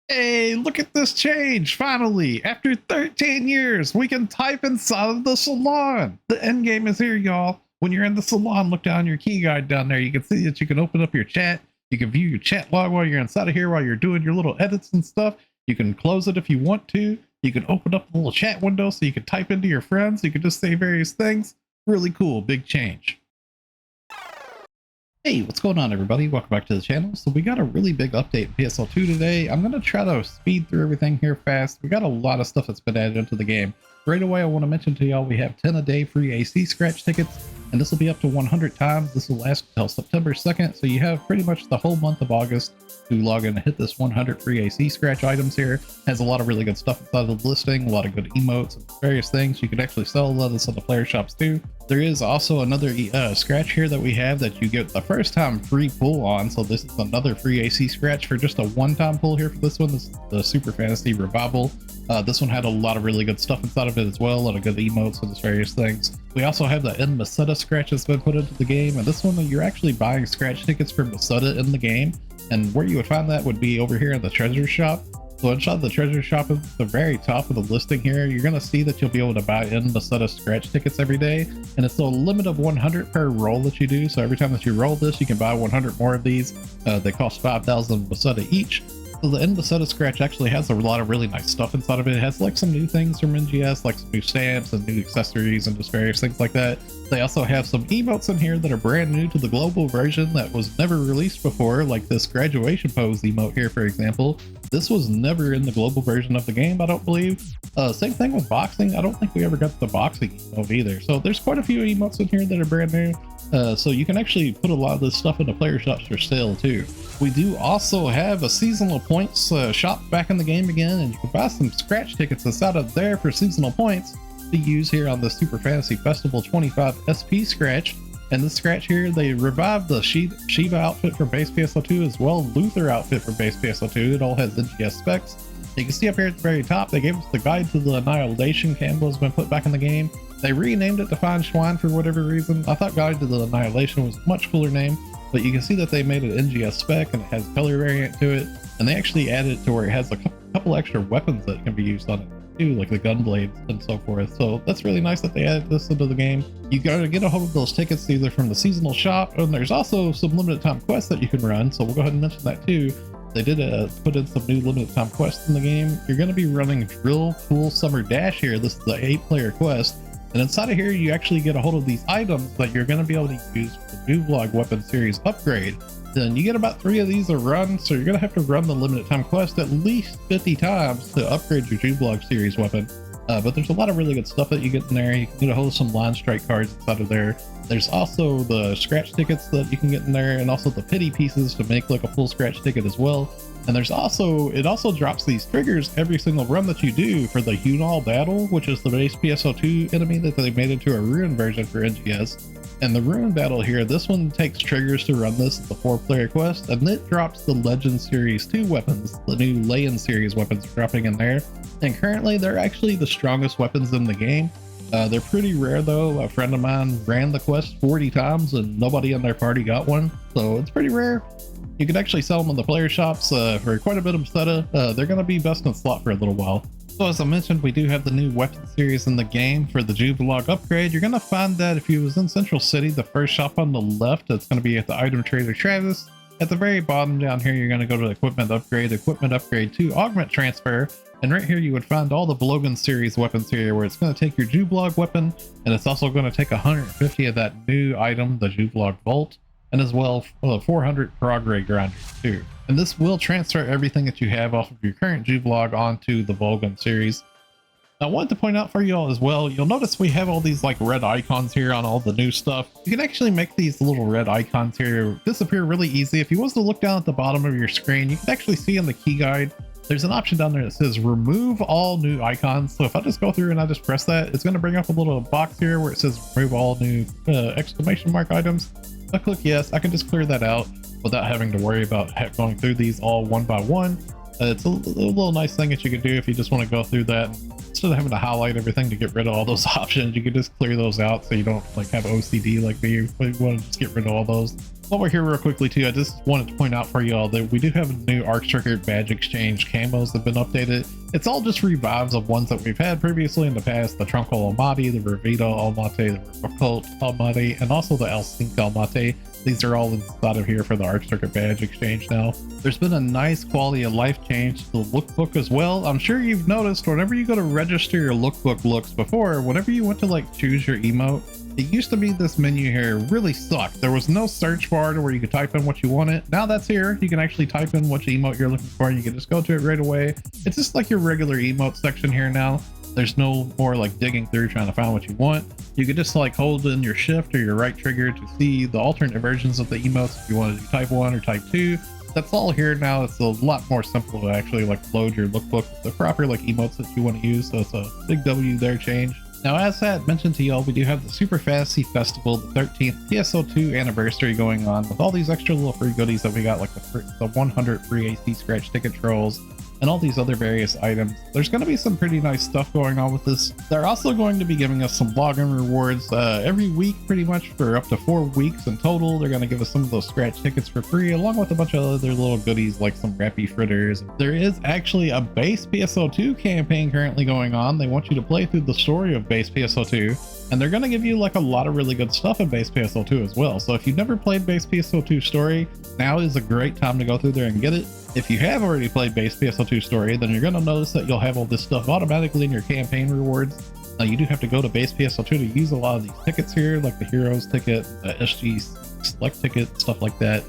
Hey, look at this change! Finally, after 13 years, we can type inside of the salon. The end game is here, y'all. When you're in the salon, look down your key guide down there. You can see that you can open up your chat. You can view your chat log while you're inside of here, while you're doing your little edits and stuff. You can close it if you want to. You can open up the little chat window so you can type into your friends. You can just say various things. Really cool, big change. Hey, what's going on, everybody? Welcome back to the channel. So we got a really big update in PSO2 today. I'm going to try to speed through everything here fast. We got a lot of stuff that's been added into the game. Right away, I want to mention to y'all we have 10 a day free AC scratch tickets, and this will be up to 100 times. This will last until September 2nd, so you have pretty much the whole month of August to log in and hit this 100 free AC scratch items here. Has a lot of really good stuff inside of the listing, a lot of good emotes and various things. You can actually sell a lot of this on the player shops too. There is also another scratch here that we have that you get the first time free pull on. So this is another free AC scratch for just a one-time pull here for this one. This is the Super Fantasy Revival. This one had a lot of really good stuff inside of it as well, a lot of good emotes and various things. We also have the Meseta Scratch that's been put into the game, and this one you're actually buying scratch tickets for Meseta in the game, and where you would find that would be over here in the treasure shop. So inside the treasure shop at the very top of the listing here, you're going to see that you'll be able to buy in Meseta Scratch tickets every day, and it's a limit of 100 per roll that you do. So every time that you roll this, you can buy 100 more of these. They cost 5,000 Meseta each. So the Meseta Scratch actually has a lot of really nice stuff inside of it. It has like some new things from NGS, like some new stamps and new accessories and just various things like that. They also have some emotes in here that are brand new to the global version that was never released before, like this graduation pose emote here, for example. This was never in the global version of the game, I don't believe. Same thing with boxing. I don't think we ever got the boxing emote either. So there's quite a few emotes in here that are brand new. So you can actually put a lot of this stuff into player shops for sale too. We do also have a seasonal points shop back in the game again, and you can buy some scratch tickets inside of there for seasonal points to use here on the Super Fantasy Festival 25 SP Scratch. And this scratch here, they revived the Shiva outfit for base PSO2 as well as Luther outfit for base PSO2. It all has NGS specs. You can see up here at the very top, they gave us the guide to the Annihilation. Camo has been put back in the game. They renamed it to Fine Schwein for whatever reason. I thought Guide to the Annihilation was a much cooler name, but you can see that they made an NGS spec and it has color variant to it. And they actually added it to where it has a couple extra weapons that can be used on it too, like the gun blades and so forth. So that's really nice that they added this into the game. You gotta get a hold of those tickets either from the seasonal shop, and there's also some limited time quests that you can run. So we'll go ahead and mention that too. They did put in some new limited time quests in the game. You're going to be running Drill Pool Summer Dash here. This is the 8-player quest. And inside of here, you actually get a hold of these items that you're going to be able to use for the Juvlog weapon series upgrade. Then you get about 3 of these a run, so you're going to have to run the limited time quest at least 50 times to upgrade your Juvlog series weapon. But there's a lot of really good stuff that you get in there. You can get a hold of some line strike cards inside of there. There's also the scratch tickets that you can get in there, and also the pity pieces to make like a full scratch ticket as well. And there's also, it also drops these triggers every single run that you do for the Hunal battle, which is the base PSO2 enemy that they made into a Ruin version for NGS. And the Ruin battle here, this one takes triggers to run this as the 4-player quest, and it drops the Legend Series 2 weapons. The new Leyen series weapons are dropping in there. And currently they're actually the strongest weapons in the game. They're pretty rare though. A friend of mine ran the quest 40 times and nobody in their party got one, so it's pretty rare. You can actually sell them in the player shops for quite a bit of Meseta. They're going to be best in slot for a little while. So as I mentioned, we do have the new weapon series in the game for the Juvlog upgrade. You're going to find that if you was in Central City, the first shop on the left, it's going to be at the item trader Travis. At the very bottom down here, you're going to go to equipment upgrade to augment transfer. And right here, you would find all the Vlogen series weapons here, where it's going to take your Juvlog weapon, and it's also going to take 150 of that new item, the Juvlog Bolt, and as well 400 prograde grinders too. And this will transfer everything that you have off of your current Juvlog onto the Vlogen series. I wanted to point out for you all as well, you'll notice we have all these like red icons here on all the new stuff. You can actually make these little red icons here disappear really easy. If you was to look down at the bottom of your screen, you can actually see in the key guide, there's an option down there that says remove all new icons. So if I just go through and I just press that, it's going to bring up a little box here where it says remove all new exclamation mark items. If I click yes, I can just clear that out without having to worry about going through these all one by one. It's a little nice thing that you can do if you just want to go through that. Instead of having to highlight everything to get rid of all those options, you can just clear those out so you don't like have OCD like me. You want to just get rid of all those. While we're here real quickly too, I just wanted to point out for you all that we do have a new Arks Record badge exchange camos that have been updated. It's all just revives of ones that we've had previously in the past: the Trunkle Almaty, the Revita Almaty, the Occult Almaty, and also the Elsink Almaty. These are all inside of here for the Arks Record badge exchange now. There's been a nice quality of life change to the lookbook as well. I'm sure you've noticed whenever you go to register your lookbook looks before, whenever you went to like choose your emote, it used to be this menu here really sucked. There was no search bar to where you could type in what you wanted. Now that's here. You can actually type in which emote you're looking for and you can just go to it right away. It's just like your regular emote section here now. There's no more like digging through trying to find what you want. You could just like hold in your shift or your right trigger to see the alternate versions of the emotes if you wanted to type 1 or type 2. That's all here now. It's a lot more simple to actually like load your lookbook with the proper like emotes that you want to use. So it's a big W there change. Now, as I had mentioned to y'all, we do have the Super Phantasy Festival, the 13th PSO2 anniversary going on with all these extra little free goodies that we got, like the 100 free AC Scratch ticket trolls and all these other various items. There's going to be some pretty nice stuff going on with this. They're also going to be giving us some Vlogen rewards every week, pretty much for up to 4 weeks in total. They're going to give us some of those Scratch tickets for free, along with a bunch of other little goodies like some Rappy Fritters. There is actually a base PSO2 campaign currently going on. They want you to play through the story of base PSO2, and they're going to give you like a lot of really good stuff in base PSO2 as well. So if you've never played base PSO2 story, now is a great time to go through there and get it. If you have already played base PSO2 story, then you're going to notice that you'll have all this stuff automatically in your campaign rewards. You do have to go to base PSO2 to use a lot of these tickets here, like the Heroes ticket, the SG Select ticket, stuff like that.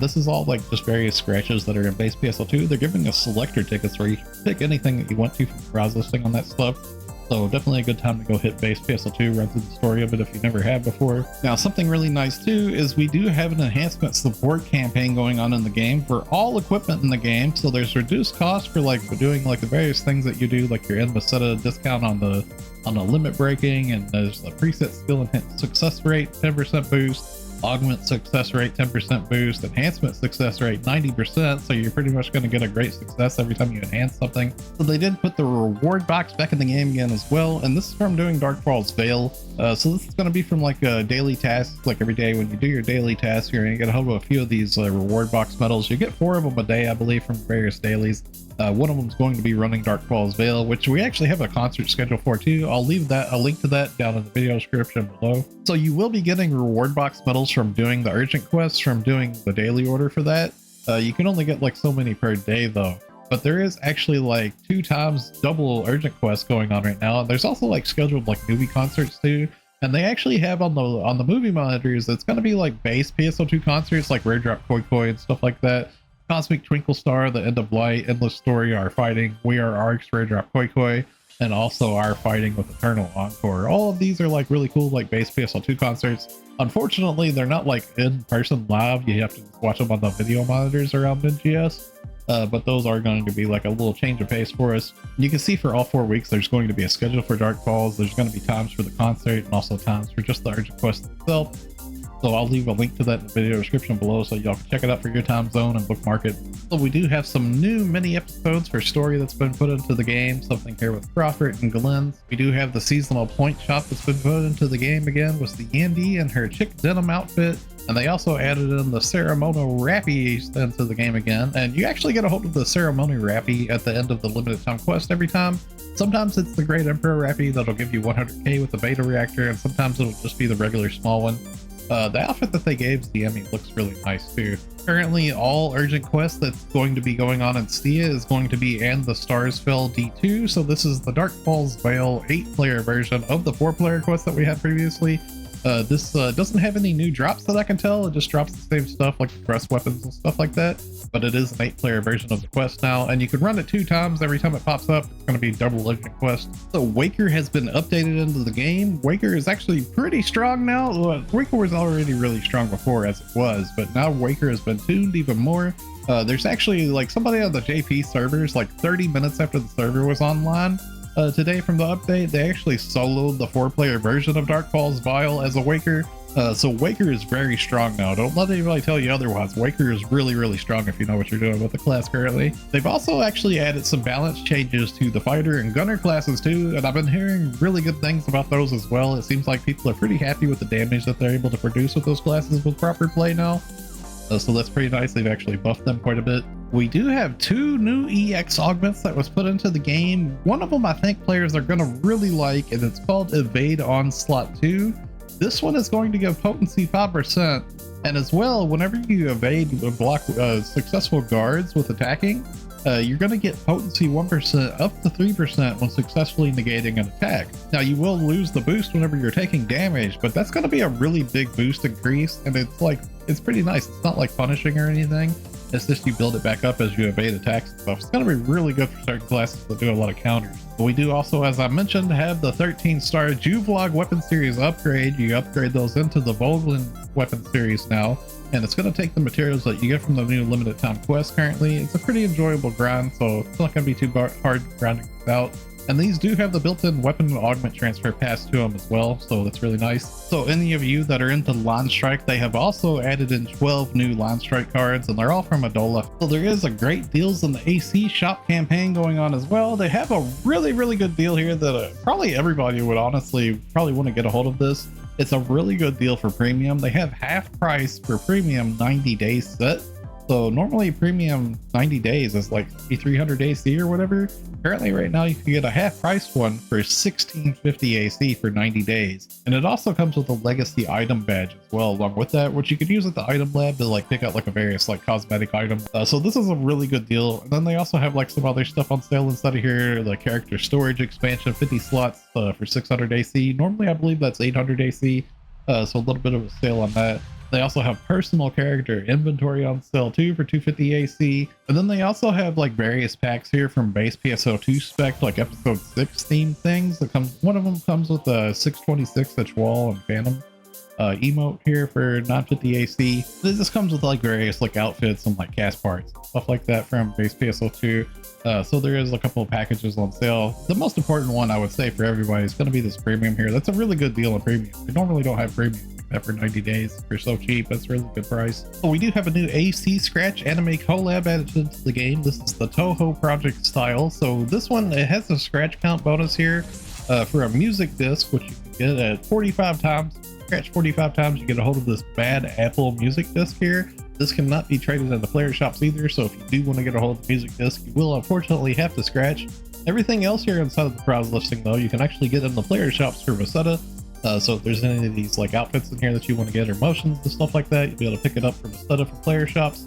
This is all like just various scratches that are in base PSO2. They're giving us selector tickets where you can pick anything that you want to from the browse listing on that stuff. So definitely a good time to go hit base PSO2, run through the story of it if you never have before. Now, something really nice too is we do have an enhancement support campaign going on in the game for all equipment in the game. So there's reduced cost for like doing like the various things that you do, like your Meseta discount on the limit breaking, and there's the preset skill and success rate 10% boost, augment success rate 10% boost, enhancement success rate 90%, so you're pretty much going to get a great success every time you enhance something. So they did put the reward box back in the game again as well, and this is from doing Dark Falls Vael. So this is going to be from like a daily tasks, like every day when you do your daily tasks, you're going to get a hold of a few of these reward box medals. You get 4 of them a day, I believe, from various dailies. One of them is going to be running Dark Falls Vael, which we actually have a concert schedule for too. I'll leave a link to that down in the video description below. So you will be getting reward box medals from doing the urgent quests, from doing the daily order for that. You can only get like so many per day though, but there is actually like 2 times double urgent quests going on right now. And there's also like scheduled like newbie concerts too. And they actually have on the movie monitors, it's going to be like base PSO2 concerts like Rare Drop Koi Koi and stuff like that. Cosmic Twinkle Star, The End of Light, Endless Story, Our Fighting, We Are Arks, Rare Drop Koi Koi, and also Our Fighting with Eternal Encore. All of these are like really cool like base PSO2 concerts. Unfortunately, they're not like in person live. You have to watch them on the video monitors around NGS. But those are going to be like a little change of pace for us. You can see for all 4 weeks there's going to be a schedule for Dark Falls. There's going to be times for the concert and also times for just the urgent quest itself. So I'll leave a link to that in the video description below so y'all can check it out for your time zone and bookmark it. So we do have some new mini episodes for story that's been put into the game, something here with Crawford and Glenn. We do have the seasonal point shop that's been put into the game again with the Yandy and her chick denim outfit. And they also added in the ceremonial Rappy into the game again. And you actually get a hold of the ceremonial Rappy at the end of the limited time quest every time. Sometimes it's the Great Emperor Rappy that'll give you 100k with the beta reactor, and sometimes it'll just be the regular small one. The outfit that they gave Ziemi looks really nice too. Currently, all urgent quests that's going to be going on in Stia is going to be And the Stars Fell D2. So this is the Dark Falls Vael 8-player version of the 4-player quest that we had previously. This doesn't have any new drops that I can tell. It just drops the same stuff like the breast weapons and stuff like that. But it is an 8-player version of the quest now, and you can run it 2 times. Every time it pops up, it's going to be double legend quest. So Waker has been updated into the game. Waker is actually pretty strong now. Waker was already really strong before as it was, but now Waker has been tuned even more. There's actually like somebody on the JP servers, like 30 minutes after the server was online, today from the update, they actually soloed the 4-player version of Dark Falls Vael as a Waker. So Waker is very strong now. Don't let anybody tell you otherwise. Waker is really strong if you know what you're doing with the class currently. They've also actually added some balance changes to the fighter and gunner classes too, and I've been hearing really good things about those as well. It seems like people are pretty happy with the damage that they're able to produce with those classes with proper play now. So that's pretty nice. They've actually buffed them quite a bit. We do have 2 new EX Augments that was put into the game. One of them I think players are going to really like, and it's called Evade Onslaught 2. This one is going to give potency 5%, and as well, whenever you evade and block successful guards with attacking, you're going to get potency 1% up to 3% when successfully negating an attack. Now you will lose the boost whenever you're taking damage, but that's going to be a really big boost increase, and it's pretty nice. It's not like punishing or anything. It's just you build it back up as you evade attacks and stuff. It's going to be really good for certain classes that do a lot of counters. But we do also, as I mentioned, have the 13-star Juvlog weapon series upgrade. You upgrade those into the Vlogen weapon series now, and it's going to take the materials that you get from the new limited time quest currently. It's a pretty enjoyable grind, so it's not going to be too hard grinding this out. And these do have the built-in weapon augment transfer pass to them as well, so that's really nice. So any of you that are into Line Strike, they have also added in 12 new Line Strike cards, and they're all from Adola. So there is a great deals in the AC shop campaign going on as well. They have a really good deal here that probably everybody would honestly probably want to get a hold of this. It's a really good deal for premium. They have half price for premium 90-day set. So normally premium 90 days is like 300 AC or whatever. Currently right now you can get a half price one for 1650 AC for 90 days. And it also comes with a legacy item badge as well along with that, which you can use at the item lab to like pick out like a various like cosmetic item. So this is a really good deal. And then they also have like some other stuff on sale inside of here. The character storage expansion, 50 slots for 600 AC. Normally I believe that's 800 AC. So a little bit of a sale on that. They also have personal character inventory on sale too for 250 AC. And then they also have like various packs here from base PSO2 spec, like episode 6 themed things. One of them comes with a 626 inch wall and phantom emote here for 950 AC. This comes with like various like outfits and like cast parts, stuff like that from base PSO2. So there is a couple of packages on sale. The most important one I would say for everybody is going to be this premium here. That's a really good deal on premium. We normally don't have premium for 90 days for so cheap. That's a really good price. So we do have a new AC Scratch anime collab added into the game. This is the Touhou project style. So this one, it has a scratch count bonus here for a music disc, which you can get at 45 times. Scratch 45 times, you get a hold of this bad Apple music disc here. This cannot be traded in the player shops either, so if you do want to get a hold of the music disc, you will unfortunately have to scratch. Everything else here inside of the prize listing though, you can actually get in the player shops for Meseta. So if there's any of these like outfits in here that you want to get or motions and stuff like that, you'll be able to pick it up from Meseta from player shops.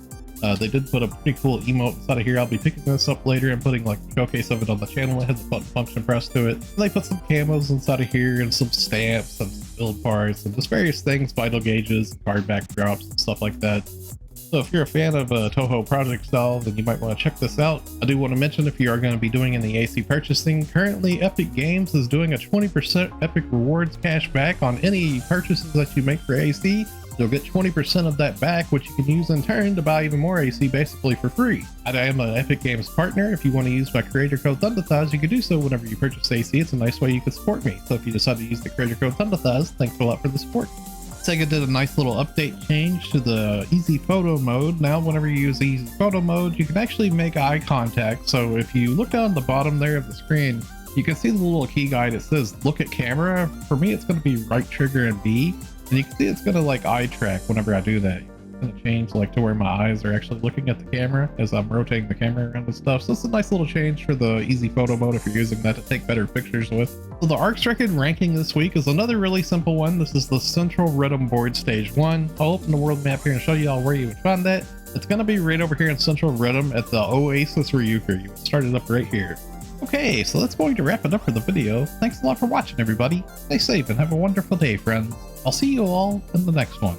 They did put a pretty cool emote inside of here. I'll be picking this up later and putting like a showcase of it on the channel. It has a button function pressed to it. They put some camos inside of here and some stamps and some build parts and just various things, vital gauges, card backdrops and stuff like that. So if you're a fan of Touhou project style, then you might want to check this out. I do want to mention, if you are going to be doing any AC purchasing, currently Epic Games is doing a 20% Epic Rewards cash back on any purchases that you make for AC. You'll get 20% of that back, which you can use in turn to buy even more AC basically for free. I am an Epic Games partner. If you want to use my creator code THUNDATHIGHS, you can do so whenever you purchase AC. It's a nice way you can support me. So if you decide to use the creator code THUNDATHIGHS, thanks a lot for the support. Sega did a nice little update change to the easy photo mode. Now whenever you use easy photo mode, you can actually make eye contact. So if you look down the bottom there of the screen, you can see the little key guide. It says look at camera. For me, it's going to be right trigger and B, and you can see it's going to like eye track whenever I do that. It's going to change like to where my eyes are actually looking at the camera as I'm rotating the camera around and stuff. So it's a nice little change for the easy photo mode if you're using that to take better pictures with. So the Arks record ranking this week is another really simple one. This is the Central Retem board stage 1. I'll open the world map here and show you all where you would find that. It's going to be right over here in Central Retem at the Oasis Ryuker. You would start it up right here. Okay, so that's going to wrap it up for the video. Thanks a lot for watching, everybody. Stay safe and have a wonderful day, friends. I'll see you all in the next one.